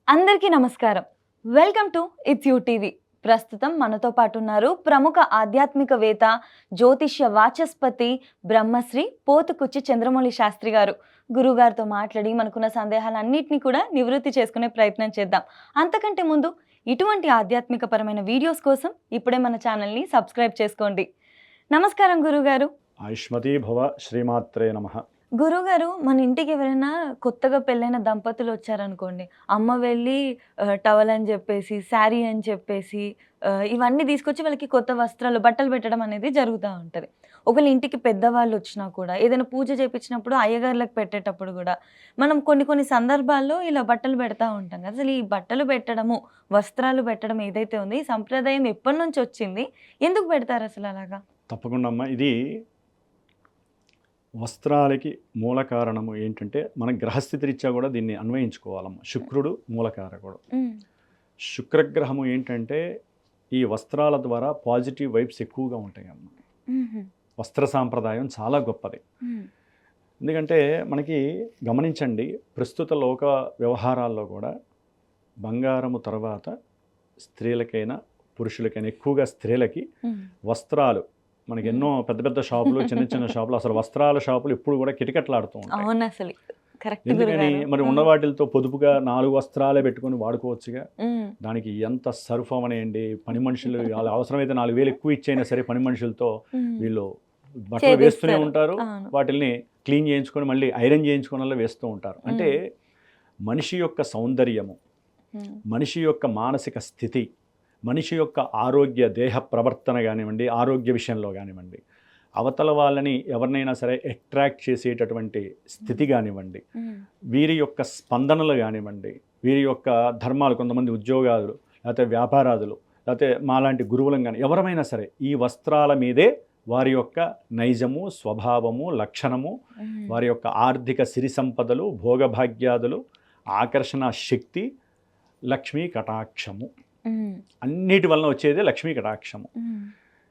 అందరికీ నమస్కారం. Welcome to it's you TV. ప్రస్తుతం మనతో పాటు ఉన్నారు ప్రముఖ ఆధ్యాత్మికవేత్త, జ్యోతిష్య వాచస్పతి బ్రహ్మశ్రీ పోతుకుచ్చి చంద్రమౌళి శాస్త్రి గారు. గురువుగారితో మాట్లాడి మనకున్న సందేహాలన్నిటిని కూడా నివృత్తి చేసుకునే ప్రయత్నం చేద్దాం. అంతకంటే ముందు ఇటువంటి ఆధ్యాత్మికపరమైన వీడియోస్ కోసం ఇప్పుడే మన ఛానల్‌ని సబ్స్క్రైబ్ చేసుకోండి. నమస్కారం గురువుగారు. ఆయుష్మతీ భవ శ్రీమాత్రే నమః. గురువుగారు, మన ఇంటికి ఎవరైనా కొత్తగా పెళ్ళైన దంపతులు వచ్చారనుకోండి, అమ్మ వెళ్ళి టవల్ అని చెప్పేసి, శారీ అని చెప్పేసి ఇవన్నీ తీసుకొచ్చి వాళ్ళకి కొత్త వస్త్రాలు, బట్టలు పెట్టడం అనేది జరుగుతా ఉంటది. ఒకవేళ ఇంటికి పెద్దవాళ్ళు వచ్చినా కూడా, ఏదైనా పూజ చేపించినప్పుడు అయ్యగార్లకు పెట్టేటప్పుడు కూడా, మనం కొన్ని కొన్ని సందర్భాల్లో ఇలా బట్టలు పెడతా ఉంటాం కదా! అసలు ఈ బట్టలు పెట్టడము, వస్త్రాలు పెట్టడం ఏదైతే ఉందో, ఈ సంప్రదాయం ఎప్పటినుంచి వచ్చింది? ఎందుకు పెడతారు అసలు అలాగా? తప్పకుండా అమ్మ. ఇది వస్త్రాలకి మూల కారణము ఏంటంటే, మన గ్రహస్థితి రీత్యా కూడా దీన్ని అన్వయించుకోవాలమ్మ. శుక్రుడు మూలకారకుడు. హ్మ్. శుక్రగ్రహము ఏంటంటే, ఈ వస్త్రాల ద్వారా పాజిటివ్ వైబ్స్ ఎక్కువగా ఉంటాయి అమ్మ. హుహు. వస్త్ర సాంప్రదాయం చాలా గొప్పది. హ్మ్. ఎందుకంటే మనకి గమనించండి, ప్రస్తుత లోక వ్యవహారాల్లో కూడా బంగారము తర్వాత స్త్రీలకైనా పురుషులకైనా, ఎక్కువగా స్త్రీలకి హ్మ్. వస్త్రాలు, మనకి ఎన్నో పెద్ద పెద్ద షాపులు, చిన్న చిన్న షాపులు, అసలు వస్త్రాల షాపులు ఇప్పుడు కూడా కిటకిటలాడుతూ ఉంటాయి. అవునసలు. కరెక్ట్ ఎందుకని? గురుగారు. మరి ఉన్న వాటిలతో పొదుపుగా 4 వస్త్రాలే పెట్టుకొని వాడుకోవచ్చుగా. హ్మ్. దానికి ఎంత సర్ఫ్ అవనేయండి, పని మనుషులు వాళ్ళ అవసరమైతే 4,000 ఎక్కువ ఇచ్చైనా సరే పని మనుషులతో హ్మ్. వీళ్ళు బట్టలు వేస్తూనే చేపిస్తారు. ఉంటారు. అవును. వాటిల్ని క్లీన్ చేయించుకొని మళ్ళీ ఐరన్ చేయించుకొని వేస్తూ ఉంటారు. అంటే మనిషి యొక్క సౌందర్యము, హ్మ్. మనిషి యొక్క మానసిక స్థితి, మనిషి యొక్క ఆరోగ్య దేహ ప్రవర్తన కానివ్వండి, ఆరోగ్య విషయంలో కానివ్వండి, అవతల వాళ్ళని ఎవరినైనా సరే అట్రాక్ట్ చేసేటటువంటి స్థితి కానివ్వండి, హ్మ్. వీరి యొక్క స్పందనలు కానివ్వండి, వీరి యొక్క ధర్మాలు, కొంతమంది ఉద్యోగాలు, లేకపోతే వ్యాపారాదులు, లేకపోతే మాలాంటి గురువులం కానీ ఎవరమైనా సరే ఈ వస్త్రాల మీదే వారి యొక్క నైజము, స్వభావము, లక్షణము, హ్మ్. వారి యొక్క ఆర్థిక సిరి సంపదలు, భోగభాగ్యాదులు, ఆకర్షణ శక్తి, లక్ష్మీ కటాక్షము, హ్మ్. అన్నిటి వలన వచ్చేదే లక్ష్మీ కటాక్షము. హ్మ్.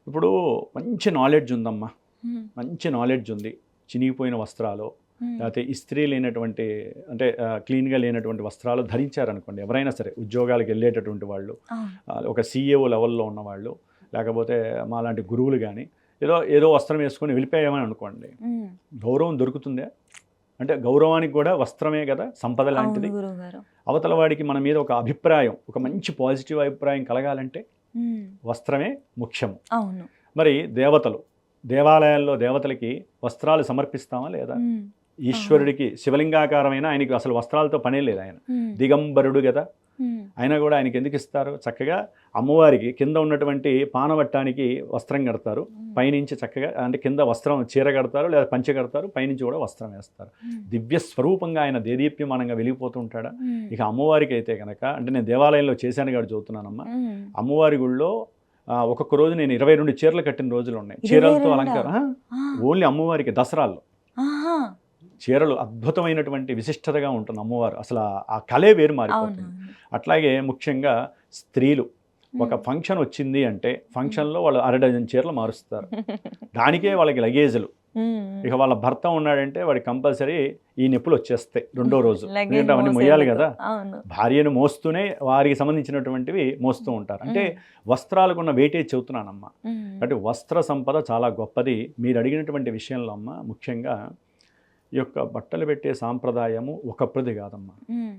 ఇప్పుడు మంచి నాలెడ్జ్ ఉందమ్మా, హ్మ్. మంచి నాలెడ్జ్ ఉంది. చినిగిపోయిన వస్త్రాలు, హ్మ్. లేకపోతే ఇస్త్రీ లేనటువంటి, అంటే క్లీన్గా లేనటువంటి వస్త్రాలు ధరించారనుకోండి, ఎవరైనా సరే ఉద్యోగాలకు వెళ్ళేటటువంటి వాళ్ళు, అవును. ఒక CEO లెవెల్లో ఉన్నవాళ్ళు, లేకపోతే మాలాంటి గురువులు కానీ ఏదో ఏదో వస్త్రం వేసుకొని వెళ్ళిపోయామని అనుకోండి, హ్మ్. గౌరవం దొరుకుతుందా? అంటే గౌరవానికి కూడా వస్త్రమే కదా సంపద అవును లాంటిది. గురువుగారు. అవతల వాడికి మన మీద ఒక అభిప్రాయం, ఒక మంచి పాజిటివ్ అభిప్రాయం కలగాలంటే హ్మ్. వస్త్రమే ముఖ్యము. అవును. మరి దేవతలు, దేవాలయాల్లో దేవతలకి వస్త్రాలు సమర్పిస్తామా లేదా? హ్మ్. ఈశ్వరుడికి శివలింగాకారమైన ఆయనకి అసలు వస్త్రాలతో పనే లేదు. ఆయన హ్మ్. దిగంబరుడు కదా. హ్మ్. అయినా కూడా ఆయనకి ఎందుకు ఇస్తారు? చక్కగా అమ్మవారికి కింద ఉన్నటువంటి పానవట్టానికి వస్త్రం కడతారు, పైనుంచి చక్కగా అంటే కింద వస్త్రం చీర కడతారు, లేదా పంచె కడతారు, పైనుంచి కూడా వస్త్రం వేస్తారు. హ్మ్. దివ్య స్వరూపంగా ఆయన దేదీప్యమానంగా వెలిగిపోతూ ఉంటాడా? హ్మ్. ఇక అమ్మవారికి అయితే కనుక, అంటే నేను దేవాలయంలో చేశాను కాబట్టి చెబుతున్నానమ్మా, హ్మ్. అమ్మవారి గుళ్ళో ఒక్కొక్క రోజు నేను 22 చీరలు కట్టిన రోజులు ఉన్నాయి. చీరలతో 22 అలంకారం. ఆ! ఓన్లీ అమ్మవారికి దసరాల్లో ఆహా! చీరలు అద్భుతమైనటువంటి విశిష్టతగా ఉంటుంది అమ్మవారు. అసలు ఆ కళే వేరు మారిపోతుంది. అవునవును. అట్లాగే ముఖ్యంగా స్త్రీలు ఒక హ్మ్. ఫంక్షన్ వచ్చింది అంటే ఫంక్షన్లో వాళ్ళు 1/2 డజన్ చీరలు మారుస్తారు. దానికే వాళ్ళకి లగేజులు. హ్మ్. ఇక వాళ్ళ భర్త ఉన్నాడంటే వాడికి కంపల్సరీ ఈ నొప్పులు వచ్చేస్తాయి రెండో రోజు. లగేజ్ ఎందుకంటే అవన్నీ మొయ్యాలి మోసేందుకు. కదా. అవును. భార్యను మోస్తూనే వారికి సంబంధించినటువంటివి మోస్తూ ఉంటారు. అంటే వస్త్రాలకున్న వెయిటేజ్ చెబుతున్నానమ్మా. హ్మ్. అంటే వస్త్ర సంపద చాలా గొప్పది. మీరు అడిగినటువంటి విషయంలో అమ్మ, ముఖ్యంగా ఈ యొక్క బట్టలు పెట్టే సాంప్రదాయము ఒకప్పుడుది కాదమ్మా. హ్మ్.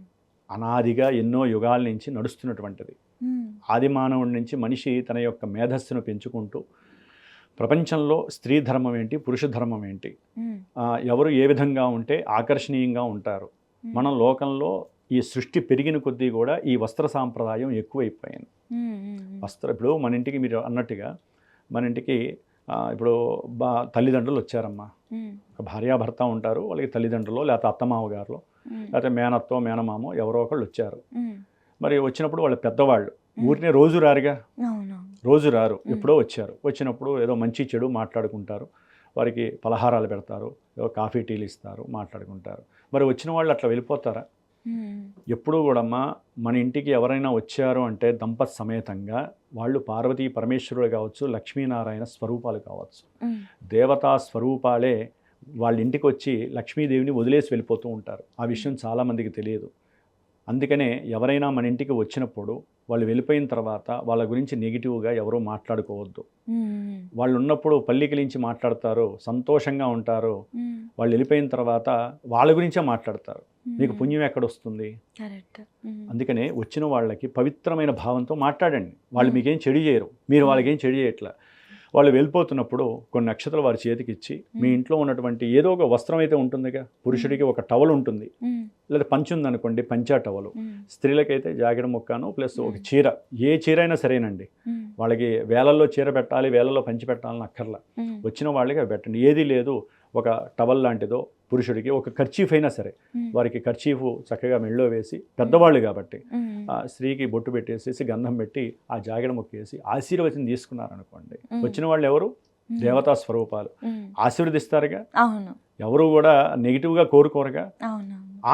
అనాదిగా ఎన్నో యుగాల నుంచి నడుస్తున్నటువంటిది. హ్మ్. ఆది మానవుడి నుంచి మనిషి తన యొక్క మేధస్సును పెంచుకుంటూ ప్రపంచంలో స్త్రీ ధర్మం ఏంటి, పురుష ధర్మం ఏంటి, హ్మ్. ఎవరు ఏ విధంగా ఉంటే ఆకర్షణీయంగా ఉంటారు, మనం లోకంలో ఈ సృష్టి పెరిగిన కొద్దీ కూడా ఈ వస్త్ర సాంప్రదాయం ఎక్కువైపోయింది. హ్మ్. హ్మ్. ఇప్పుడు మన ఇంటికి మీరు అన్నట్టుగా మన ఇంటికి ఇప్పుడు తల్లిదండ్రులు వచ్చారమ్మా. హ్మ్. ఒక భార్యాభర్త ఉంటారు, వాళ్ళకి తల్లిదండ్రులు, లేకపోతే అత్తమామ గారు, హ్మ్. లేకపోతే మేనత్తో మేనమామో ఎవరో ఒకళ్ళు వచ్చారు. హ్మ్. మరి వచ్చినప్పుడు వాళ్ళ పెద్దవాళ్ళు ఊరినే రోజు రారుగా, అవునవును. రోజు రారు, ఎప్పుడో వచ్చారు. వచ్చినప్పుడు ఏదో మంచి చెడు మాట్లాడుకుంటారు, వారికి పలహారాలు పెడతారు, ఏదో కాఫీ టీలు ఇస్తారు, మాట్లాడుకుంటారు. మరి వచ్చిన వాళ్ళు అట్లా వెళ్ళిపోతారా? హ్మ్. ఎప్పుడూ కూడమ్మా మన ఇంటికి ఎవరైనా వచ్చారు అంటే దంపత్ సమేతంగా వాళ్ళు పార్వతీ పరమేశ్వరుడు కావచ్చు, లక్ష్మీనారాయణ స్వరూపాలు కావచ్చు, హ్మ్. దేవతా స్వరూపాలే వాళ్ళ ఇంటికి వచ్చి లక్ష్మీదేవిని వదిలేసి వెళ్ళిపోతూ ఉంటారు. ఆ విషయం చాలామందికి తెలియదు. అందుకనే ఎవరైనా మన ఇంటికి వచ్చినప్పుడు వాళ్ళు వెళ్ళిపోయిన తర్వాత వాళ్ళ గురించి నెగిటివ్గా ఎవరూ మాట్లాడుకోవద్దు. వాళ్ళు ఉన్నప్పుడు పల్లికిలించి మాట్లాడతారు, సంతోషంగా ఉంటారు. వాళ్ళు వెళ్ళిపోయిన తర్వాత వాళ్ళ గురించే మాట్లాడతారు. మీకు పుణ్యం ఎక్కడొస్తుంది? కరెక్ట్. అందుకనే వచ్చిన వాళ్ళకి పవిత్రమైన భావంతో మాట్లాడండి. వాళ్ళు మీకేం చెడు చేయరు, మీరు వాళ్ళకేం చెడు చేయట్లా. వాళ్ళు వెళ్ళిపోతున్నప్పుడు కొన్ని నక్షత్రాలు వారి చేతికి ఇచ్చి మీ ఇంట్లో ఉన్నటువంటి ఏదో ఒక వస్త్రం అయితే ఉంటుందిగా, పురుషుడికి ఒక టవల్ ఉంటుంది, లేదా పంచి ఉందనుకోండి పంచా టవలు, స్త్రీలకైతే జాకెట్ ముక్కను ప్లస్ ఒక చీర, ఏ చీర అయినా సరేనండి. వాళ్ళకి వేలల్లో చీర పెట్టాలి, వేలల్లో పంచి పెట్టాలని అక్కర్లా. వచ్చిన వాళ్ళకి అవి పెట్టండి. ఏది లేదు ఒక టవల్ లాంటిదో, పురుషుడికి ఒక కర్చీఫ్ అయినా సరే, వారికి కర్చీఫ్ చక్కగా మెళ్ళో వేసి, పెద్దవాళ్ళు కాబట్టి స్త్రీకి బొట్టు పెట్టేసేసి గంధం పెట్టి ఆ జాకెట్ ముక్కేసి ఆశీర్వచనం తీసుకున్నారనుకోండి, వచ్చిన వాళ్ళు ఎవరు? దేవతా స్వరూపాలు, ఆశీర్వదిస్తారుగా. ఎవరు కూడా నెగిటివ్గా కోరుకోరుగా,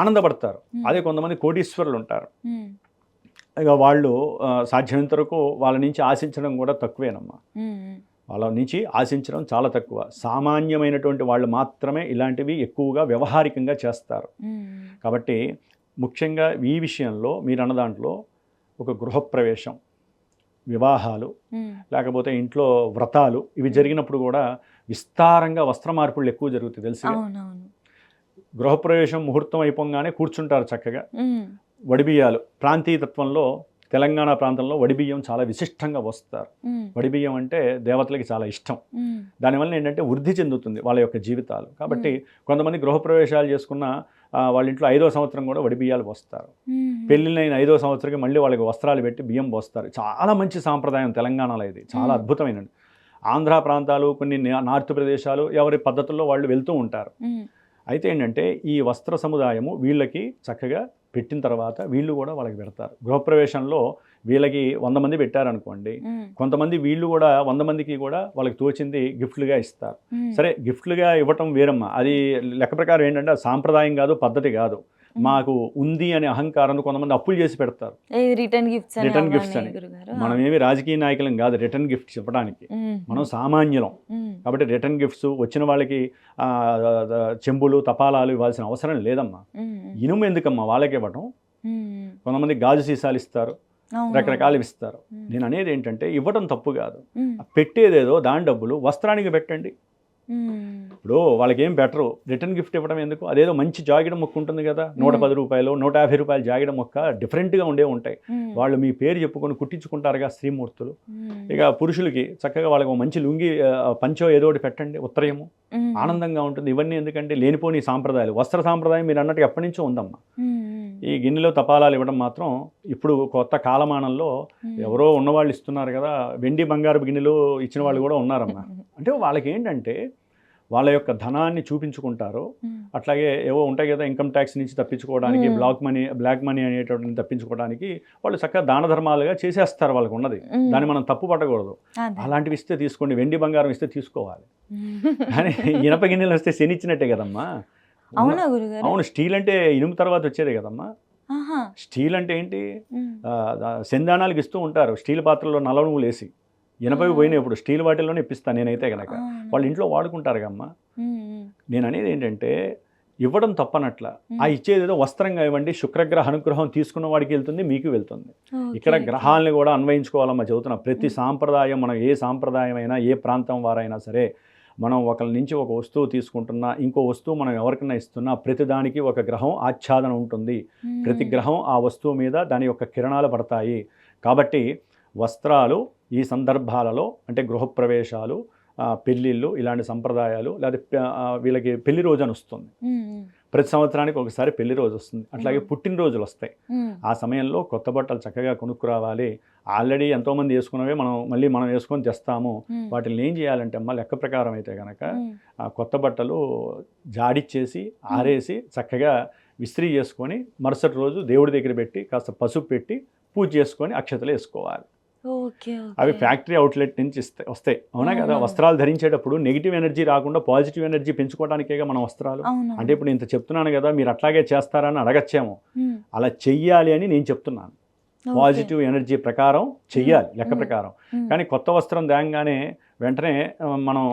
ఆనందపడతారు. అదే కొంతమంది కోటీశ్వరులు ఉంటారు, ఇక వాళ్ళు సాధ్యమైనంత వరకు వాళ్ళ నుంచి ఆశించడం కూడా తక్కువేనమ్మా. వాళ్ళ నుంచి ఆశించడం చాలా తక్కువ. సామాన్యమైనటువంటి వాళ్ళు మాత్రమే ఇలాంటివి ఎక్కువగా వ్యవహారికంగా చేస్తారు. కాబట్టి ముఖ్యంగా ఈ విషయంలో మీరు అన్న దాంట్లో ఒక గృహప్రవేశం, వివాహాలు, లేకపోతే ఇంట్లో వ్రతాలు ఇవి జరిగినప్పుడు కూడా విస్తారంగా వస్త్ర మార్పులు ఎక్కువ జరుగుతాయి తెలుసు. గృహప్రవేశం ముహూర్తం అయిపోగానే కూర్చుంటారు చక్కగా. వడిబియ్యాలు ప్రాంతీయతత్వంలో తెలంగాణ ప్రాంతంలో వడిబియ్యం చాలా విశిష్టంగా వస్తారు. వడిబియ్యం అంటే దేవతలకి చాలా ఇష్టం. దానివల్ల ఏంటంటే వృద్ధి చెందుతుంది వాళ్ళ యొక్క జీవితాలు. కాబట్టి కొంతమంది గృహప్రవేశాలు చేసుకున్న వాళ్ళ ఇంట్లో 5వ సంవత్సరం కూడా వడిబియ్యాలు పోస్తారు. పెళ్ళిళ్ళైన 5వ సంవత్సరానికి మళ్ళీ వాళ్ళకి వస్త్రాలు పెట్టి బియ్యం పోస్తారు. చాలా మంచి సాంప్రదాయం తెలంగాణలో, ఇది చాలా అద్భుతమైనది. ఆంధ్ర ప్రాంతాలు, కొన్ని నార్త్ ప్రదేశాలు ఎవరి పద్ధతుల్లో వాళ్ళు వెళ్తూ ఉంటారు. అయితే ఏంటంటే ఈ వస్త్ర సముదాయము వీళ్ళకి చక్కగా పెట్టిన తర్వాత వీళ్ళు కూడా వాళ్ళకి పెడతారు. గృహప్రవేశంలో వీళ్ళకి 100 మంది పెట్టారనుకోండి, కొంతమంది వీళ్ళు కూడా 100 మందికి కూడా వాళ్ళకి తోచింది గిఫ్ట్లుగా ఇస్తారు. సరే, గిఫ్ట్లుగా ఇవ్వటం వేరమ్మా, అది లెక్క ప్రకారం ఏంటంటే సాంప్రదాయం కాదు, పద్ధతి కాదు. మాకు ఉంది అనే అహంకారంతో కొంతమంది అప్పులు చేసి పెడతారు, రిటర్న్ గిఫ్ట్స్ అని. మనం ఏమి రాజకీయ నాయకులం కాదు రిటర్న్ గిఫ్ట్స్ ఇవ్వడానికి, మనం సామాన్యులం. కాబట్టి రిటర్న్ గిఫ్ట్స్ వచ్చిన వాళ్ళకి చెంబులు తపాలాలు ఇవ్వాల్సిన అవసరం లేదమ్మా. ఇనుము ఎందుకమ్మా వాళ్ళకి ఇవ్వటం? కొంతమంది గాజు సీసాలు ఇస్తారు, రకరకాలు ఇస్తారు. నేను అనేది ఏంటంటే ఇవ్వటం తప్పు కాదు, పెట్టేదేదో దాని డబ్బులు వస్త్రానికి పెట్టండి. ఇప్పుడు వాళ్ళకి ఏం బెటరు, రిటర్న్ గిఫ్ట్ ఇవ్వడం ఎందుకు? అదేదో మంచి జాకెట్ మొక్క ఉంటుంది కదా, 110 రూపాయలు 150 రూపాయల జాకెట్ మొక్క డిఫరెంట్గా ఉంటాయి. వాళ్ళు మీ పేరు చెప్పుకొని కుట్టించుకుంటారుగా స్త్రీమూర్తులు. ఇక పురుషులకి చక్కగా వాళ్ళకి మంచి లుంగి పంచో ఏదో ఒకటి పెట్టండి, ఉత్తరయము, ఆనందంగా ఉంటుంది. ఇవన్నీ ఎందుకంటే లేనిపోని సాంప్రదాయాలు. వస్త్ర సాంప్రదాయం మీరు అన్నట్టు ఎప్పటి నుంచో ఉందమ్మా. ఈ గిన్నెలో తపాలాలు ఇవ్వడం మాత్రం ఇప్పుడు కొత్త కాలమానంలో ఎవరో ఉన్నవాళ్ళు ఇస్తున్నారు కదా, వెండి బంగారు గిన్నెలు ఇచ్చిన వాళ్ళు కూడా ఉన్నారమ్మా. అంటే వాళ్ళకి ఏంటంటే వాళ్ళ యొక్క ధనాన్ని చూపించుకుంటారు. అట్లాగే ఏవో ఉంటాయి కదా, ఇన్కమ్ ట్యాక్స్ నుంచి తప్పించుకోవడానికి, బ్లాక్ మనీ అనేటువంటి తప్పించుకోవడానికి వాళ్ళు చక్కగా దాన ధర్మాలుగా చేసేస్తారు వాళ్ళకు ఉన్నది. దాన్ని మనం తప్పు పట్టకూడదు. అలాంటివి ఇస్తే తీసుకోండి, వెండి బంగారం ఇస్తే తీసుకోవాలి. కానీ ఇనప గిన్నెలు వస్తే శనిచ్చినట్టే కదమ్మా. అవును, స్టీల్ అంటే ఇనుము తర్వాత వచ్చేదే కదమ్మా. స్టీల్ అంటే ఏంటి, సెందానాలకు ఇస్తూ ఉంటారు స్టీల్ పాత్రలో నల్ల నువ్వులు వేసి. ఇనపవి పోయినా ఇప్పుడు స్టీల్ వాటిల్లోనే ఇప్పిస్తాను నేనైతే కనుక, వాళ్ళు ఇంట్లో వాడుకుంటారు కమ్మా. నేను అనేది ఏంటంటే ఇవ్వడం తప్పనట్ల, ఆ ఇచ్చేదేదో వస్త్రంగా ఇవ్వండి. శుక్రగ్రహ అనుగ్రహం తీసుకున్న వాడికి వెళ్తుంది, మీకు వెళ్తుంది. ఇక్కడ గ్రహాలని కూడా అన్వయించుకోవాలమ్మా చెబుతున్నా. ప్రతి సాంప్రదాయం, మనం ఏ సాంప్రదాయం అయినా, ఏ ప్రాంతం వారైనా సరే, మనం ఒకరి నుంచి ఒక వస్తువు తీసుకుంటున్నా, ఇంకో వస్తువు మనం ఎవరికైనా ఇస్తున్నా, ప్రతిదానికి ఒక గ్రహం ఆచ్ఛాదన ఉంటుంది. ప్రతి గ్రహం ఆ వస్తువు మీద దాని యొక్క కిరణాలు పడతాయి. కాబట్టి వస్త్రాలు ఈ సందర్భాలలో, అంటే గృహప్రవేశాలు, పెళ్ళిళ్ళు, ఇలాంటి సంప్రదాయాలు, లేదా వీళ్ళకి పెళ్లి రోజు అని వస్తుంది, ప్రతి సంవత్సరానికి ఒకసారి పెళ్లి రోజు వస్తుంది. అట్లాగే పుట్టినరోజులు వస్తాయి. ఆ సమయంలో కొత్త బట్టలు చక్కగా కొనుక్కురావాలి. ఆల్రెడీ ఎంతోమంది వేసుకున్నవే మనం వేసుకొని తెస్తాము. వాటిని ఏం చేయాలంటే అమ్మ, లెక్క ప్రకారం అయితే కనుక ఆ కొత్త బట్టలు జాడిచ్చేసి ఆరేసి చక్కగా విస్త్రీ చేసుకొని మరుసటి రోజు దేవుడి దగ్గర పెట్టి కాస్త పసుపు పెట్టి పూజ చేసుకొని అక్షతలు వేసుకోవాలి. అవి ఫ్యాక్టరీ అవుట్లెట్ నుంచి వస్తాయి, అవునా కదా. వస్త్రాలు ధరించేటప్పుడు నెగిటివ్ ఎనర్జీ రాకుండా పాజిటివ్ ఎనర్జీ పెంచుకోవడానికేగా మన వస్త్రాలు. అంటే ఇప్పుడు ఇంత చెప్తున్నాను కదా, మీరు అట్లాగే చేస్తారని అడగచ్చేమో. అలా చెయ్యాలి అని నేను చెప్తున్నాను. పాజిటివ్ ఎనర్జీ ప్రకారం చెయ్యాలి లెక్క ప్రకారం. కానీ కొత్త వస్త్రం తేగానే వెంటనే మనం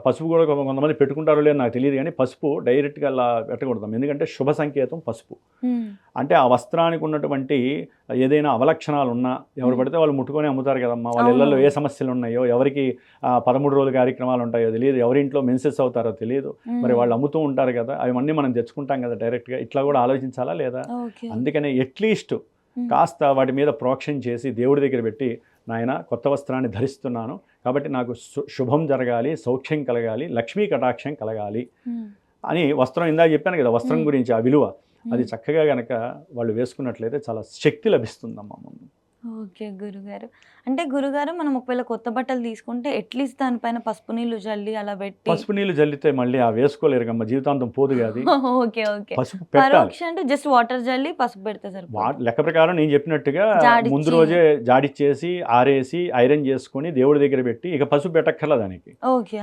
పసుపు కూడా కొంతమంది పెట్టుకుంటారో లేదో నాకు తెలియదు, కానీ పసుపు డైరెక్ట్గా అలా పెట్టకూడదు. ఎందుకంటే శుభ సంకేతం పసుపు. అంటే ఆ వస్త్రానికి ఉన్నటువంటి ఏదైనా అవలక్షణాలు ఉన్నా ఎవరు పడితే వాళ్ళు ముట్టుకొని అమ్ముతారు కదమ్మా. వాళ్ళ ఇళ్లలో ఏ సమస్యలు ఉన్నాయో, ఎవరికి 13 రోజుల కార్యక్రమాలు ఉంటాయో తెలియదు, ఎవరింట్లో మెన్సెస్ అవుతారో తెలియదు, మరి వాళ్ళు అమ్ముతూ ఉంటారు కదా, అవన్నీ మనం తెచ్చుకుంటాం కదా డైరెక్ట్గా. ఇట్లా కూడా ఆలోచించాలా లేదా? అందుకనే అట్లీస్ట్ కాస్త వాటి మీద ప్రోక్షణ చేసి దేవుడి దగ్గర పెట్టి, నాయన కొత్త వస్త్రాన్ని ధరిస్తున్నాను కాబట్టి నాకు శుభం జరగాలి, సౌఖ్యం కలగాలి, లక్ష్మీ కటాక్షం కలగాలి అని వస్త్రం, ఇందాక చెప్పాను కదా వస్త్రం గురించి ఆ విలువ, అది చక్కగా కనుక వాళ్ళు వేసుకున్నట్లయితే చాలా శక్తి లభిస్తుందమ్మా. ఓకే గురుగారు. అంటే గురుగారు మనం ఒకవేళ కొత్త బట్టలు తీసుకుంటే అట్లీస్ట్ దానిపైన పసుపు నీళ్ళు జల్లి అలా పెట్టి, పసుపు నీళ్ళు జల్లితే మళ్ళీ ఆ వేసుకోలేరు కమ్మ, జీవితాంతం పోదుగా అది. ఓకే ఓకే, పసుపు పెట్టాలి. అంటే జస్ట్ వాటర్ జల్లి పసుపు పెడితే సరిపోతుంది. లెక్క ప్రకారం నేను చెప్పినట్టుగా ముందు రోజే జాడిచ్చేసి ఆరేసి ఐరన్ చేసుకొని దేవుడి దగ్గర పెట్టి ఇక పసుపు పెట్టక్కర్లా దానికి. ఓకే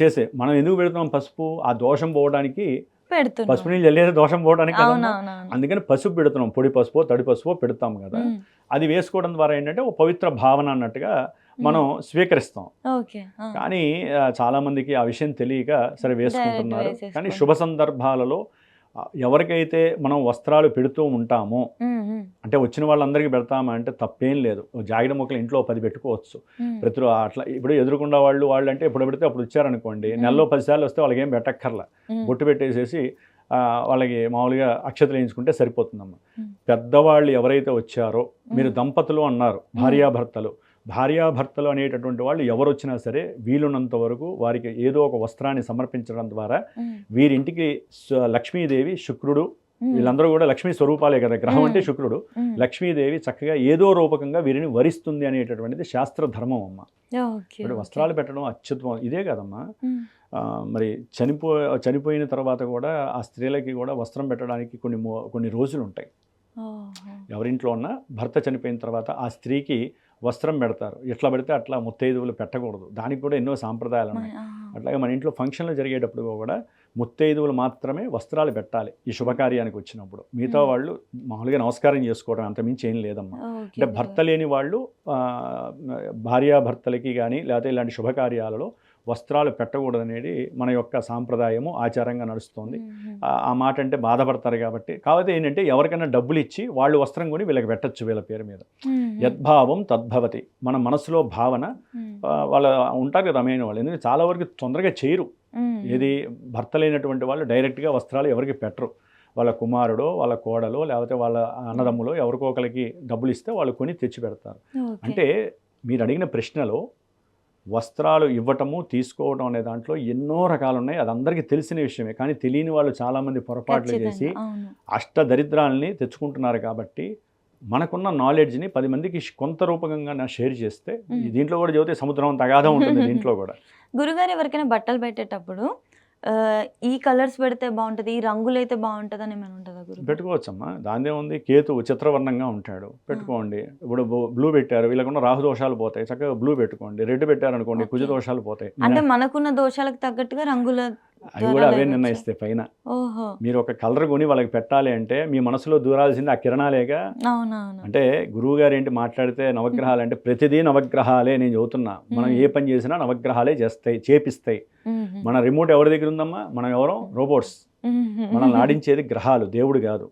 చేసే మనం ఎందుకు పెడుతున్నాం పసుపు? ఆ దోషం పోవడానికి పెడుతున్నాం. పసుపు నీళ్ళు వెళ్ళేది దోషం పోవడానికి కదా, అందుకని పసుపు పెడుతున్నాం. పొడి పసుపు తడి పసుపు పెడతాం కదా, అది వేసుకోవడం ద్వారా ఏంటంటే ఒక పవిత్ర భావన అన్నట్టుగా మనం స్వీకరిస్తాం. కానీ చాలా మందికి ఆ విషయం తెలియక సరే వేసుకుంటున్నారు. కానీ శుభ సందర్భాలలో ఎవరికైతే మనం వస్త్రాలు పెడుతూ ఉంటామో, అంటే వచ్చిన వాళ్ళందరికీ పెడతామా అంటే తప్పేం లేదు. జాగిడ మొక్కలు ఇంట్లో 10 పెట్టుకోవచ్చు ప్రతి అట్లా. ఇప్పుడు ఎదురుకుండా వాళ్ళు అంటే ఎప్పుడు పెడితే అప్పుడు వచ్చారనుకోండి, నెలలో 10 సార్లు వస్తే వాళ్ళకి ఏం పెట్టక్కర్లా, బొట్టు పెట్టేసేసి వాళ్ళకి మామూలుగా అక్షతలు వేయించుకుంటే సరిపోతుందమ్మా. పెద్దవాళ్ళు ఎవరైతే వచ్చారో, మీరు దంపతులు అన్నారు, భార్యాభర్తలు అనేటటువంటి వాళ్ళు ఎవరు వచ్చినా సరే వీలున్నంత వరకు వారికి ఏదో ఒక వస్త్రాన్ని సమర్పించడం ద్వారా వీరింటికి లక్ష్మీదేవి, శుక్రుడు, వీళ్ళందరూ కూడా లక్ష్మీ స్వరూపాలే కదా. గ్రహం అంటే శుక్రుడు, లక్ష్మీదేవి చక్కగా ఏదో రూపకంగా వీరిని వరిస్తుంది అనేటటువంటిది శాస్త్ర ధర్మం అమ్మ. ఇప్పుడు వస్త్రాలు పెట్టడం అత్యుత్తమం. ఇదే కదమ్మా, మరి చనిపోయిన తర్వాత కూడా ఆ స్త్రీలకి కూడా వస్త్రం పెట్టడానికి కొన్ని రోజులు ఉంటాయి. ఎవరింట్లో ఉన్నా భర్త చనిపోయిన తర్వాత ఆ స్త్రీకి వస్త్రం పెడతారు. ఎట్లా పెడితే అట్లా ముత్తైదువులు పెట్టకూడదు, దానికి కూడా ఎన్నో సాంప్రదాయాలు ఉన్నాయి. అట్లాగే మన ఇంట్లో ఫంక్షన్లు జరిగేటప్పుడు కూడా ముత్తైదువులు మాత్రమే వస్త్రాలు పెట్టాలి ఈ శుభకార్యానికి వచ్చినప్పుడు. మిగతా వాళ్ళు మామూలుగా నమస్కారం చేసుకోవడం, అంతమించి ఏం లేదమ్మా. అంటే భర్త లేని వాళ్ళు భార్యాభర్తలకి కానీ లేకపోతే ఇలాంటి శుభకార్యాలలో వస్త్రాలు పెట్టకూడదనేది మన యొక్క సాంప్రదాయము, ఆచారంగా నడుస్తుంది. ఆ మాట అంటే బాధపడతారు కాబట్టి. కాకపోతే ఏంటంటే ఎవరికైనా డబ్బులు ఇచ్చి వాళ్ళు వస్త్రం కొని వీళ్ళకి పెట్టచ్చు వీళ్ళ పేరు మీద. యద్భావం తద్భవతి, మన మనసులో భావన. వాళ్ళ ఉంటారు కదా అమ్మైన వాళ్ళు, ఎందుకంటే చాలా వరకు తొందరగా చేయరు. ఏది భర్త లేనటువంటి వాళ్ళు డైరెక్ట్గా వస్త్రాలు ఎవరికి పెట్టరు. వాళ్ళ కుమారుడో, వాళ్ళ కోడలో, లేకపోతే వాళ్ళ అన్నదమ్ములో ఎవరికో ఒకరికి డబ్బులు ఇస్తే వాళ్ళు కొని తెచ్చి పెడతారు. అంటే మీరు అడిగిన ప్రశ్నలో వస్త్రాలు ఇవ్వటము, తీసుకోవడం అనే దాంట్లో ఎన్నో రకాలు ఉన్నాయి. అది అందరికీ తెలిసిన విషయమే. కానీ తెలియని వాళ్ళు చాలామంది పొరపాట్లు చేసి అష్టదరిద్రాలని తెచ్చుకుంటున్నారు. కాబట్టి మనకున్న నాలెడ్జ్ని 10 మందికి కొంత రూపకంగా షేర్ చేస్తే, దీంట్లో కూడా చదివితే సముద్రం తగాదం ఉంటుంది దీంట్లో కూడా. గురుగారు ఎవరికైనా బట్టలు పెట్టేటప్పుడు ఈ కలర్స్ పెడితే బాగుంటుంది, ఈ రంగులు అయితే బాగుంటుంది అని ఏమైనా ఉంటుందా గురు? పెట్టుకోవచ్చమ్మా, దాని ఏముంది. కేతు చిత్రవర్ణంగా ఉంటాడు, పెట్టుకోండి. ఇప్పుడు బ్లూ పెట్టారు, వీళ్ళకున్న రాహు దోషాలు పోతాయి, చక్కగా బ్లూ పెట్టుకోండి. రెడ్ పెట్టారనుకోండి, కుజ దోషాలు పోతాయి. అంటే మనకున్న దోషాలకు తగ్గట్టుగా రంగుల అవి కూడా అవే నిర్ణయిస్తాయి పైన. మీరు ఒక కలర్ కొని వాళ్ళకి పెట్టాలి అంటే మీ మనసులో దూరాల్సింది ఆ కిరణాలేగా. అంటే గురువు గారు ఏంటి మాట్లాడితే నవగ్రహాలు అంటే ప్రతిదీ నవగ్రహాలే. నేను చెబుతున్నా, మనం ఏ పని చేసినా నవగ్రహాలే చేపిస్తాయి. మన రిమోట్ ఎవరి దగ్గర ఉందమ్మా? మనం ఎవరో రోబోట్స్. మనల్ని ఆడించేది గ్రహాలు, దేవుడు కాదు.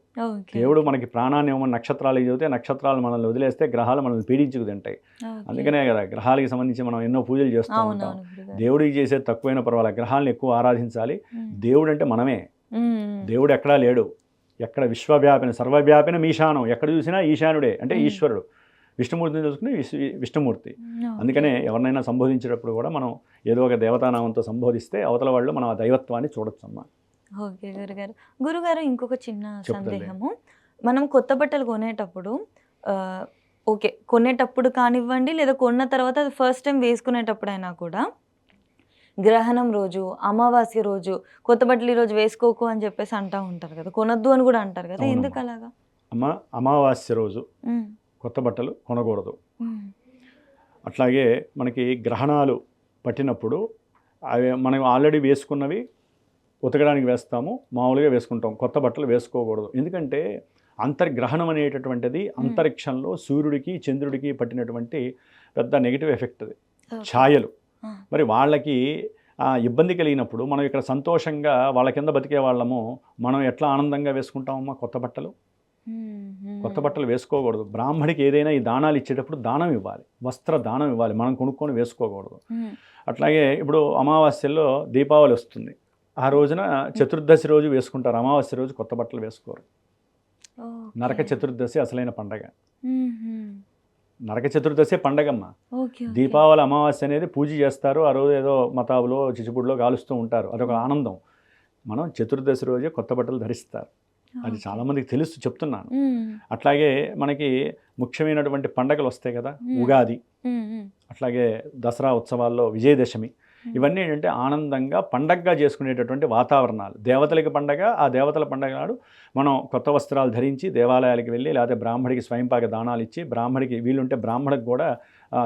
దేవుడు మనకి ప్రాణాన్ని ఇవ్వమని నక్షత్రాలు చెబితే నక్షత్రాలు మనల్ని వదిలేస్తే గ్రహాలు మనల్ని పీడించుకు తింటాయి. అందుకనే కదా గ్రహాలకి సంబంధించి మనం ఎన్నో పూజలు చేస్తూ ఉంటాం. దేవుడికి చేసేది తక్కువైనా పర్వాలేదు, గ్రహాలను ఎక్కువ ఆరాధించాలి. దేవుడు అంటే మనమే. దేవుడు ఎక్కడా లేడు. ఎక్కడ విశ్వవ్యాపిన సర్వవ్యాపిన మీశానం, ఎక్కడ చూసినా ఈశానుడే అంటే ఈశ్వరుడు. విష్ణుమూర్తిని చూసుకుని విష్ణుమూర్తి. అందుకనే ఎవరినైనా సంబోధించేటప్పుడు కూడా మనం ఏదో ఒక దేవతానామంతో సంబోధిస్తే అవతల వాళ్ళు మనం ఆ దైవత్వాన్ని చూడొచ్చమ్మా. ఓకే గురుగారు, ఇంకొక చిన్న సందేహము. మనం కొత్త బట్టలు కొనేటప్పుడు ఓకే, కొనేటప్పుడు కానివ్వండి లేదా కొన్న తర్వాత అది ఫస్ట్ టైం వేసుకునేటప్పుడు అయినా కూడా గ్రహణం రోజు, అమావాస్య రోజు కొత్త బట్టలు ఈరోజు వేసుకోకు అని చెప్పేసి అంటూ ఉంటారు కదా, కొనొద్దు అని కూడా అంటారు కదా, ఎందుకు అలాగా? అమావాస్య రోజు కొత్త బట్టలు కొనకూడదు. అట్లాగే మనకి గ్రహణాలు పట్టినప్పుడు అవి మనం ఆల్రెడీ వేసుకున్నవి ఉతకడానికి వేస్తాము, మామూలుగా వేసుకుంటాం. కొత్త బట్టలు వేసుకోకూడదు. ఎందుకంటే అంతర్గ్రహణం అనేటటువంటిది అంతరిక్షంలో సూర్యుడికి చంద్రుడికి పట్టినటువంటి పెద్ద నెగిటివ్ ఎఫెక్ట్. అది ఛాయలు మరి వాళ్ళకి ఇబ్బంది కలిగినప్పుడు మనం ఇక్కడ సంతోషంగా వాళ్ళ కింద బతికే వాళ్ళము మనం ఎట్లా ఆనందంగా వేసుకుంటామమ్మా కొత్త బట్టలు? కొత్త బట్టలు వేసుకోకూడదు. బ్రాహ్మడికి ఏదైనా ఈ దానాలు ఇచ్చేటప్పుడు దానం ఇవ్వాలి, వస్త్ర దానం ఇవ్వాలి, మనం కొనుక్కొని వేసుకోకూడదు. అట్లాగే ఇప్పుడు అమావాస్యలో దీపావళి వస్తుంది, ఆ రోజున చతుర్దశి రోజు వేసుకుంటారు, అమావాస్య రోజు కొత్త బట్టలు వేసుకోరు. నరక చతుర్దశి అసలైన పండగ. నరక చతుర్దశి పండగమ్మ. దీపావళి అమావాస్య అనేది పూజ చేస్తారు, ఆ రోజు ఏదో మతాబులో చిచ్చుపుడిలో కాలుస్తూ ఉంటారు, అదొక ఆనందం. మనం చతుర్దశి రోజే కొత్త బట్టలు ధరిస్తారు, అది చాలామందికి తెలుసు, చెప్తున్నాను. అట్లాగే మనకి ముఖ్యమైనటువంటి పండగలు వస్తాయి కదా, ఉగాది, అట్లాగే దసరా ఉత్సవాల్లో విజయదశమి, ఇవన్నీ ఏంటంటే ఆనందంగా పండగగా చేసుకునేటటువంటి వాతావరణాలు. దేవతలకి పండగ, ఆ దేవతల పండగ నాడు మనం కొత్త వస్త్రాలు ధరించి దేవాలయాలకు వెళ్ళి లేకపోతే బ్రాహ్మడికి స్వయంపాక దానాలు ఇచ్చి, బ్రాహ్మడికి వీలుంటే బ్రాహ్మడికి కూడా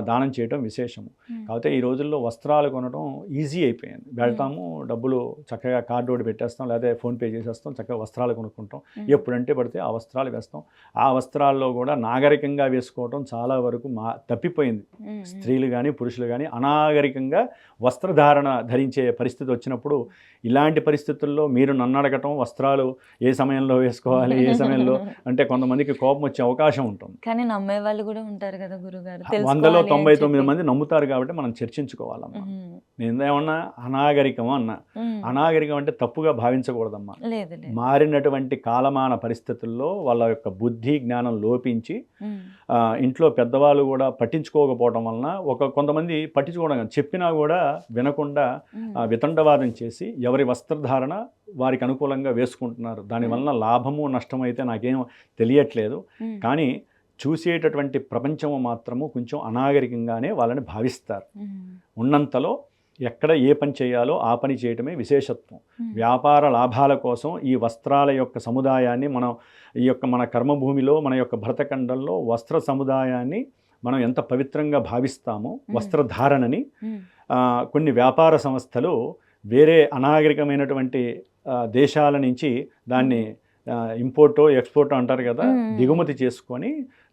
దానం చేయడం విశేషము. కాకపోతే ఈ రోజుల్లో వస్త్రాలు కొనడం ఈజీ అయిపోయింది. వెళ్తాము, డబ్బులు చక్కగా కార్డు ఒకటి పెట్టేస్తాం, లేకపోతే ఫోన్పే చేసేస్తాం, చక్కగా వస్త్రాలు కొనుక్కుంటాం, ఎప్పుడంటే పడితే ఆ వస్త్రాలు వేస్తాం. ఆ వస్త్రాల్లో కూడా నాగరికంగా వేసుకోవడం చాలా వరకు తప్పిపోయింది. స్త్రీలు కానీ పురుషులు కానీ అనాగరికంగా వస్త్రధారణ ధరించే పరిస్థితి వచ్చినప్పుడు, ఇలాంటి పరిస్థితుల్లో మీరు నన్ను అడగటం వస్త్రాలు ఏ సమయంలో వేసుకోవాలి, ఏ సమయంలో అంటే కొంతమందికి కోపం వచ్చే అవకాశం ఉంటుంది. కానీ నమ్మే వాళ్ళు కూడా ఉంటారు కదా గురుగారు. 100లో 99 మంది నమ్ముతారు కాబట్టి మనం చర్చించుకోవాలమ్మా. నేనేమన్నా అనాగరికం అన్నా, అనాగరికం అంటే తప్పుగా భావించకూడదమ్మా. మారినటువంటి కాలమాన పరిస్థితుల్లో వాళ్ళ యొక్క బుద్ధి జ్ఞానం లోపించి ఇంట్లో పెద్దవాళ్ళు కూడా పట్టించుకోకపోవడం వలన కొంతమంది పట్టించుకోవడం చెప్పినా కూడా వినకుండా వితండవాదం చేసి ఎవరి వస్త్రధారణ వారికి అనుకూలంగా వేసుకుంటున్నారు. దానివలన లాభము నష్టము అయితే నాకేం తెలియట్లేదు, కానీ చూసేటటువంటి ప్రపంచము మాత్రము కొంచెం అనాగరికంగానే వాళ్ళని భావిస్తారు. ఉన్నంతలో ఎక్కడ ఏ పని చేయాలో ఆ పని చేయటమే విశేషత్వం. వ్యాపార లాభాల కోసం ఈ వస్త్రాల యొక్క సముదాయాన్ని మనం ఈ యొక్క మన కర్మభూమిలో మన యొక్క భరతఖండంలో వస్త్ర సముదాయాన్ని మనం ఎంత పవిత్రంగా భావిస్తామో వస్త్రధారణని, కొన్ని వ్యాపార సంస్థలు వేరే అనాగరికమైనటువంటి దేశాల నుంచి దాన్ని ఇంపోర్టో ఎక్స్పోర్టో అంటారు కదా, దిగుమతి చేసుకొని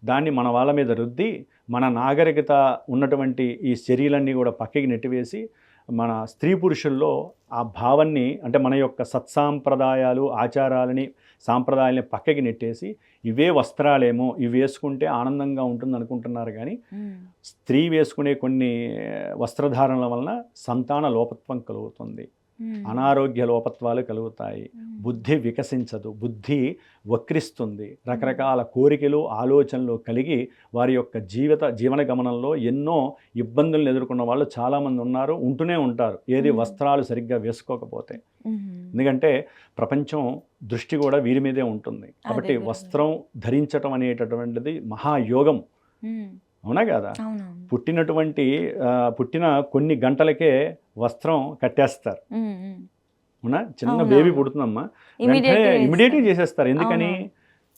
దాన్ని మన వాళ్ళ మీద రుద్ది మన నాగరికత ఉన్నటువంటి ఈ చర్యలన్నీ కూడా పక్కకి నెట్టివేసి మన స్త్రీ పురుషుల్లో ఆ భావాన్ని అంటే మన యొక్క సత్సాంప్రదాయాలు ఆచారాలని సాంప్రదాయాలని పక్కకి నెట్టేసి ఇవే వస్త్రాలేమో ఇవి వేసుకుంటే ఆనందంగా ఉంటుంది అనుకుంటున్నారు. కానీ స్త్రీ వేసుకునే కొన్ని వస్త్రధారణల వలన సంతాన లోపత్వం కలుగుతుంది, అనారోగ్య లోపత్వాలు కలుగుతాయి, బుద్ధి వికసించదు, బుద్ధి వక్రిస్తుంది, రకరకాల కోరికలు ఆలోచనలు కలిగి వారి యొక్క జీవన గమనంలో ఎన్నో ఇబ్బందులను ఎదుర్కొన్న వాళ్ళు చాలామంది ఉన్నారు, ఉంటూనే ఉంటారు, ఏది వస్త్రాలు సరిగ్గా వేసుకోకపోతే. ఎందుకంటే ప్రపంచం దృష్టి కూడా వీరి మీదే ఉంటుంది కాబట్టి వస్త్రం ధరించటం అనేటటువంటిది మహాయోగం. అవునా కదా? పుట్టిన కొన్ని గంటలకే వస్త్రం కట్టేస్తారు. అవునా? చిన్న బేబీ పుడుతుందమ్మా, ఇమీడియట్గా చేసేస్తారు. ఎందుకని?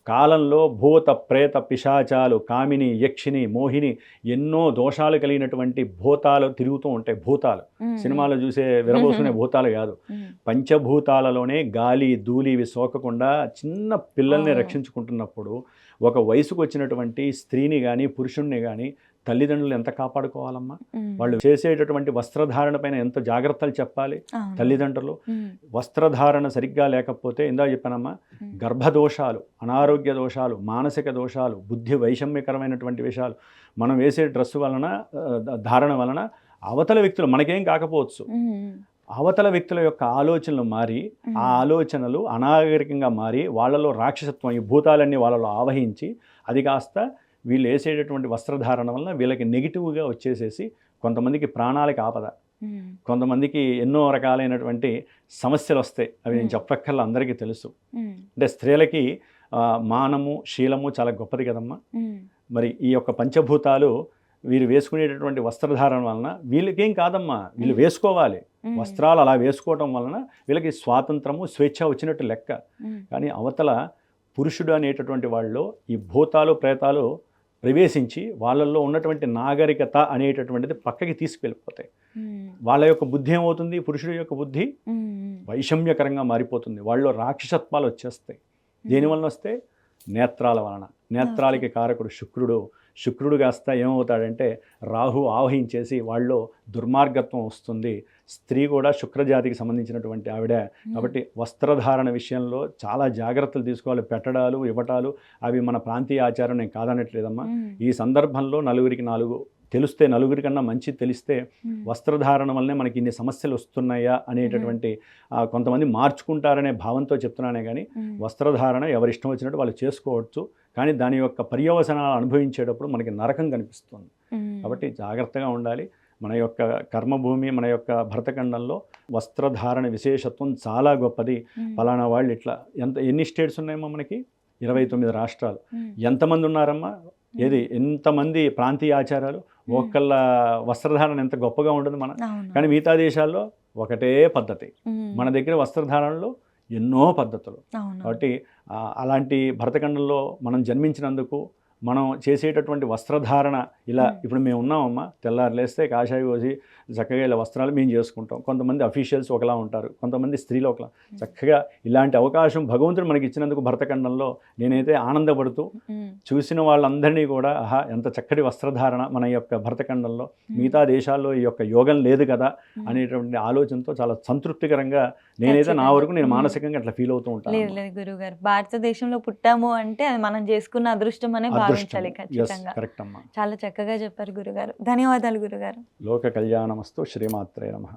కాలంలో భూత ప్రేత పిశాచాలు కామిని యక్షిని మోహిని ఎన్నో దోషాలు కలిగినటువంటి భూతాలు తిరుగుతూ ఉంటాయి. భూతాలు సినిమాలో చూసే విరబోసుకునే భూతాలు కాదు, పంచభూతాలలోనే గాలి ధూళి ఇవి సోకకుండా చిన్న పిల్లల్ని రక్షించుకుంటున్నప్పుడు ఒక వయసుకు వచ్చినటువంటి స్త్రీని కానీ పురుషుణ్ణి కానీ తల్లిదండ్రులు ఎంత కాపాడుకోవాలమ్మా? వాళ్ళు చేసేటటువంటి వస్త్రధారణ పైన ఎంత జాగ్రత్తలు చెప్పాలి తల్లిదండ్రులు. వస్త్రధారణ సరిగ్గా లేకపోతే ఇందా చెప్పానమ్మా, గర్భదోషాలు, అనారోగ్య దోషాలు, మానసిక దోషాలు, బుద్ధి వైషమ్యకరమైనటువంటి విషయాలు, మనం వేసే డ్రెస్సు వలన ధారణ వలన అవతల వ్యక్తులు మనకేం కాకపోవచ్చు, అవతల వ్యక్తుల యొక్క ఆలోచనలు మారి ఆ ఆలోచనలు అనాగరికంగా మారి వాళ్ళలో రాక్షసత్వం ఈ భూతాలన్నీ వాళ్ళలో ఆవహించి అది కాస్త వీళ్ళు వేసేటటువంటి వస్త్రధారణ వలన వీళ్ళకి నెగిటివ్గా వచ్చేసేసి కొంతమందికి ప్రాణాలకు ఆపద, కొంతమందికి ఎన్నో రకాలైనటువంటి సమస్యలు వస్తాయి. అవి నేను చెప్పక్కర్లా, అందరికీ తెలుసు. అంటే స్త్రీలకి మానము శీలము చాలా గొప్పది కదమ్మా. మరి ఈ యొక్క పంచభూతాలు వీరు వేసుకునేటటువంటి వస్త్రధారణ వలన వీళ్ళకేం కాదమ్మా, వీళ్ళు వేసుకోవాలి. వస్త్రాలు అలా వేసుకోవటం వలన వీళ్ళకి స్వాతంత్రము స్వేచ్ఛ వచ్చినట్టు లెక్క. కానీ అవతల పురుషుడు అనేటటువంటి వాళ్ళు ఈ భూతాలు ప్రేతాలు ప్రవేశించి వాళ్ళల్లో ఉన్నటువంటి నాగరికత అనేటటువంటిది పక్కకి తీసుకెళ్ళిపోతాయి. వాళ్ళ యొక్క బుద్ధి ఏమవుతుంది? పురుషుడి యొక్క బుద్ధి వైషమ్యకరంగా మారిపోతుంది, వాళ్ళలో రాక్షసత్వాలు వచ్చేస్తాయి. దేనివలన వస్తే? నేత్రాల వలన. నేత్రాలకి కారకుడు శుక్రుడు, శుక్రుడు కాస్త ఏమవుతాడంటే రాహు ఆవహించేసి వాళ్ళలో దుర్మార్గత్వం వస్తుంది. స్త్రీ కూడా శుక్రజాతికి సంబంధించినటువంటి ఆవిడ కాబట్టి వస్త్రధారణ విషయంలో చాలా జాగ్రత్తలు తీసుకోవాలి. పెట్టడాలు ఇవ్వటాలు అవి మన ప్రాంతీయ ఆచారం, నేను కాదనట్లేదమ్మా. ఈ సందర్భంలో నలుగురికి నాలుగు తెలిస్తే, నలుగురికన్నా మంచి తెలిస్తే వస్త్రధారణ వల్లనే మనకి ఇన్ని సమస్యలు వస్తున్నాయా అనేటటువంటి కొంతమంది మార్చుకుంటారనే భావంతో చెప్తున్నానే కానీ వస్త్రధారణ ఎవరిష్టం వచ్చినట్టు వాళ్ళు చేసుకోవచ్చు. కానీ దాని యొక్క పర్యవసనాలు అనుభవించేటప్పుడు మనకి నరకం కనిపిస్తుంది. కాబట్టి జాగ్రత్తగా ఉండాలి. మన యొక్క కర్మభూమి, మన యొక్క భరతఖండంలో వస్త్రధారణ విశేషత్వం చాలా గొప్పది. ఫలానా వాళ్ళు ఇట్లా ఎన్ని స్టేట్స్ ఉన్నాయమ్మా మనకి? 29 రాష్ట్రాలు. ఎంతమంది ఉన్నారమ్మా? ఎంతమంది ప్రాంతీయ ఆచారాలు, ఒక్కళ్ళ వస్త్రధారణ ఎంత గొప్పగా ఉండదు మన. కానీ మిగతా దేశాల్లో ఒకటే పద్ధతి, మన దగ్గర వస్త్రధారణలో ఎన్నో పద్ధతులు. కాబట్టి అలాంటి భరతఖండంలో మనం జన్మించినందుకు మనం చేసేటటువంటి వస్త్రధారణ ఇలా ఇప్పుడు మేము ఉన్నామమ్మా, తెల్లారు లేస్తే కాషాయ కోసి చక్కగా ఇలా వస్త్రాలు మేము చేసుకుంటాం. కొంతమంది అఫీషియల్స్ ఒకలా ఉంటారు, కొంతమంది స్త్రీలు ఒకలా. చక్కగా ఇలాంటి అవకాశం భగవంతుడు మనకి ఇచ్చినందుకు భరతఖండంలో నేనైతే ఆనందపడుతూ చూసిన వాళ్ళందరినీ కూడా ఆహా ఎంత చక్కటి వస్త్రధారణ మన యొక్క భరతఖండంలో, మిగతా దేశాల్లో ఈ యొక్క యోగం లేదు కదా అనేటువంటి ఆలోచనతో చాలా సంతృప్తికరంగా నేనైతే నా వరకు నేను మానసికంగా అట్లా ఫీల్ అవుతూ ఉంటాను. లేదు లేదు గురుగారు, భారతదేశంలో పుట్టాము అంటే అది మనం చేసుకున్న అదృష్టం అనే భావించాలి ఖచ్చితంగా. కరెక్ట్ అమ్మా. చాలా చక్కగా చెప్పారు గురుగారు. ధన్యవాదాలు గురుగారు. లోక కళ్యాణమస్తు. శ్రీమాత్రే నమః.